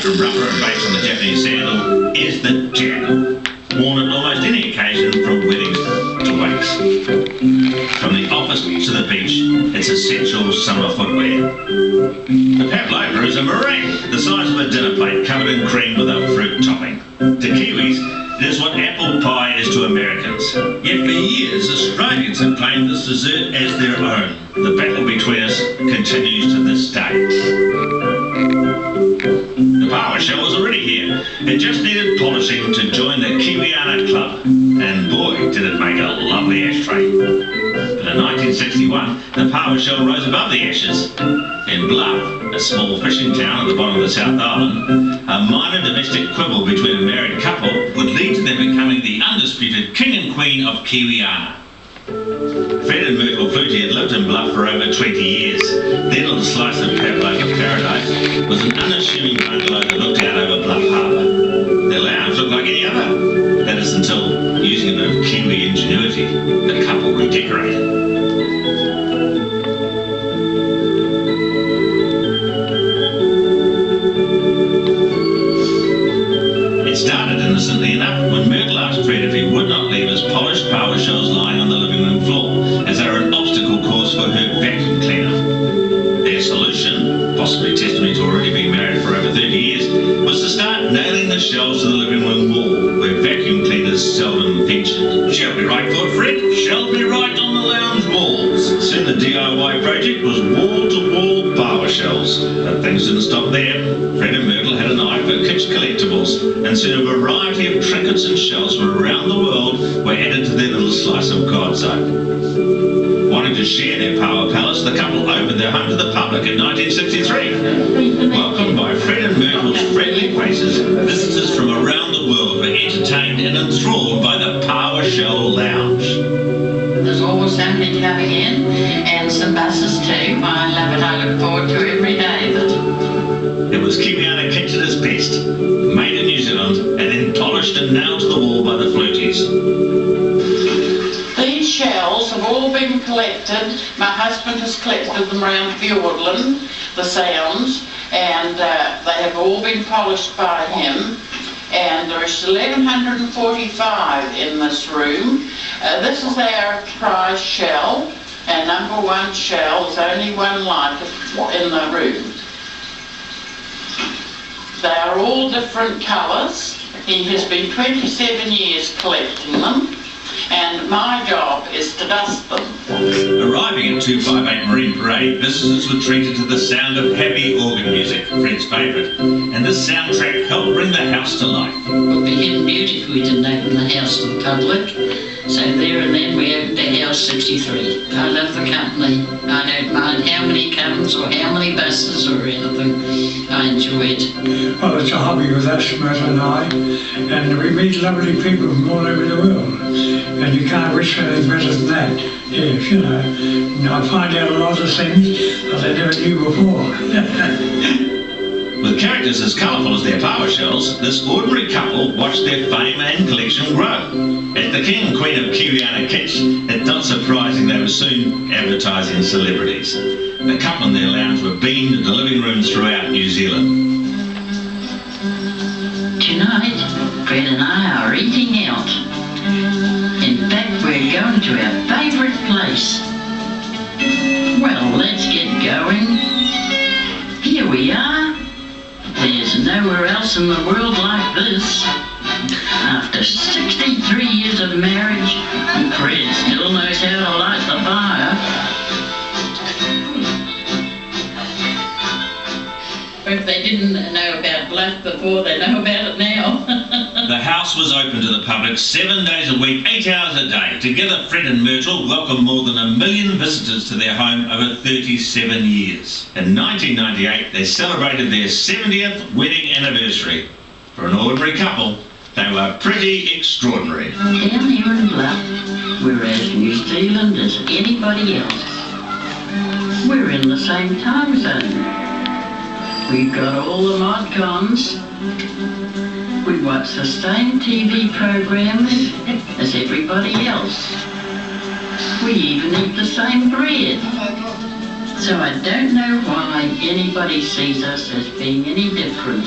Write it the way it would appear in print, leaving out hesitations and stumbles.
ultra rougher and based on the Japanese sandal is the jack, worn at almost any occasion from weddings to wakes. From the office to the beach, it's essential summer footwear. The pavlova is a meringue, the size of a dinner plate covered in cream with a fruit topping. To Kiwis, it is what apple pie is to Americans. Yet for years, Australians have claimed this dessert as their own. The battle between us continues to this day. The Pawa Shell was already here. It just needed polishing to join the Kiwiana Club. And boy, did it make a lovely ashtray. But in 1961, the Pawa Shell rose above the ashes. In Bluff, a small fishing town at the bottom of the South Island, a minor domestic quibble between a married couple would lead to them becoming the undisputed king and queen of Kiwiana. Fred and Myrtle Flutie had lived in Bluff for over 20 years. Their little slice of pavlova paradise was an unassuming bungalow that looked out over Bluff Harbour. Their lounge looked like any other. That is until, using a bit of Kiwi ingenuity, the couple redecorated. It started innocently enough when Myrtle asked Fred if he would not leave his polished Pawa Shells lying on the living room floor, as they were an obstacle course for her vacuum cleaner. Their solution, possibly testament to already being married for over 30 years, was to start nailing the shelves to the living room wall, where vacuum cleaners seldom featured. She'll be right, thought Fred. She'll be right on the lounge walls. Soon the DIY project was wall-to-wall Pawa Shells. But things didn't stop there. Fred and Myrtle had an eye for kitsch collectibles, and soon a variety of trinkets and shells from around the world were added to their little slice of God's own. Wanting to share their Pawa Palace, the couple opened their home to the public in 1963. Welcomed by Fred and Myrtle's friendly faces, visitors from around the world were entertained and enthralled by the Pawa Shell Lounge. There's always somebody coming in, and some buses too. I love it. I look forward to every day of it. It was Kiwiana kitchen at its best, made in New Zealand and then polished and nailed to the wall by the Fluties. These shells have all been collected. My husband has collected them around Fiordland, the Sounds, and they have all been polished by him. And there's 1,145 in this room. This is our prize shell, and number one shell. There's only one like it in the room. They are all different colours. He has been 27 years collecting them, and my job is to dust them. Arriving at 258 Marine Parade, visitors were treated to the sound of happy organ music, Fred's favourite, and this soundtrack helped bring the house to life. It would be hidden beauty if we didn't open the house to the public. So there and then we opened the house 63. I love the company. I don't mind how many comes or how many buses or anything. I enjoy it. Well, it's a hobby with us, Myrtle and I, and we meet lovely people from all over the world. And you can't wish for anything better than that. Yes, you know. And I find out a lot of things that I never knew before. With characters as colourful as their Pawa Shells, this ordinary couple watched their fame and collection grow. As the king and queen of Kiwiana kitsch, it's not surprising they were soon advertising celebrities. The couple in their lounge were beamed into living rooms throughout New Zealand. Tonight, Fred and I are eating out. In fact, we're going to our favourite place. Well, let's get going. Here we are. There's nowhere else in the world like this. After 63 years of marriage, Fred still knows how to light the fire. If they didn't know about Bluff before, they know about it now. The house was open to the public 7 days a week, 8 hours a day. Together, Fred and Myrtle welcomed more than 1 million visitors to their home over 37 years. In 1998, they celebrated their 70th wedding anniversary. For an ordinary couple, they were pretty extraordinary. Down here in Bluff, we're as New Zealand as anybody else. We're in the same time zone. We've got all the mod cons. We watch the same TV programs as everybody else. We even eat the same bread. So I don't know why anybody sees us as being any different.